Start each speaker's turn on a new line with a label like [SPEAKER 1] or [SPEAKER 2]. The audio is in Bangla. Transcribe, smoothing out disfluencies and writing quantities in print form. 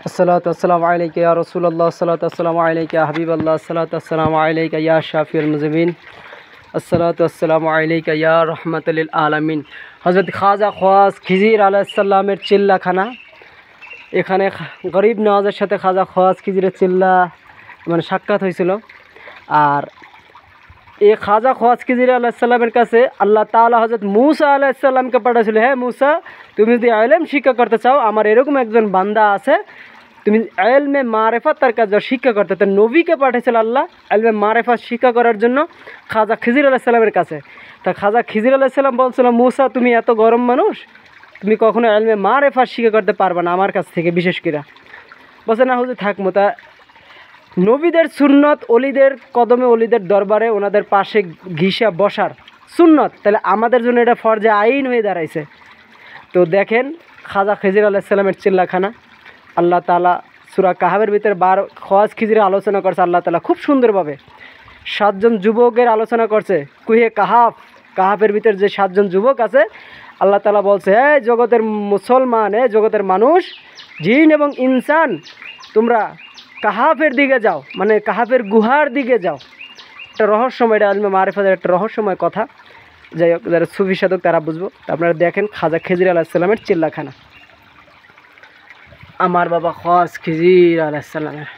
[SPEAKER 1] अस्सलातु वस्सलामु अलैका या रसूलल्लाह, अस्सलातु वस्सलामु अलैका या हबीबल्लाह, अस्सलातु वस्सलामु अलैका या शाफिउल मुज़निबीन, अस्सलातु वस्सलामु अलैका या रहमतुल लिल आलामीन। हज़रत खाजा ख्वास খিজির আলাইহিসসালামের চিল্লাখানা। এখানে গরিব নওয়াজের সাথে খাজা খ্বাস খিজিরের চিল্লা মানে সাক্ষাৎ হয়েছিল। আর এই খাজা খ্বাস খিজির আলাইহিসসালামের কাছে আল্লাহ তাআলা হযরত মূসা আলাইহিসসালামকে পাঠাইছিল, হ্যাঁ মূসা, তুমি যদি ইলম শিক্ষা করতে চাও, আমার এরকম একজন বান্দা আছে, তুমি ইলমে মারিফাত তার কাছে শিক্ষা করতে। তো নবীকে পাঠিয়েছিল আল্লাহ ইলমে মারিফাত শিক্ষা করার জন্য খাজা খিজির আলাইহিসসালামের কাছে। তা খাজা খিজির আলাইহিসসালাম বলছিল, মূসা তুমি এত গরম মানুষ, তুমি কখনো ইলমে মারিফাত শিক্ষা করতে পারবে না আমার কাছ থেকে, বিশেষ করে বলছে না হুজুর থাকবো। তা নবীদের সুন্নত অলিদের কদমে অলিদের দরবারে ওনাদের পাশে ঘিসা বসার সুন্নত, তাহলে আমাদের জন্য এটা ফরজে আইন হয়ে দাঁড়াইছে। তো দেখেন খাজা খিজির আলাইহিসসালামের চিল্লাখানা। আল্লাহ তাআলা সূরা কাহাফের ভিতরে খ্বাস খিজিরের আলোচনা করছে। আল্লাহ তাআলা খুব সুন্দরভাবে 7 জন যুবকের আলোচনা করছে। কুহে কাহাফের ভিতরে যে 7 জন যুবক আছে, আল্লাহ তাআলা বলছে, হ্যাঁ জগতের মুসলমান, জগতের মানুষ, জিন এবং ইনসান, তোমরা কাহাফের দিকে যাও, মানে কাহাফের গুহার দিকে যাও। একটা রহস্যময়, এটা ইলমে মারিফাতের একটা রহস্যময় কথা। যাই হোক, যারা সুফি সাধক তারা বুঝবো। আপনারা দেখেন খাজা খিজির আলাইহিসসালামের চিল্লাখানা, আমার বাবা খ্বাস খিজির আলাইহিসসালামের।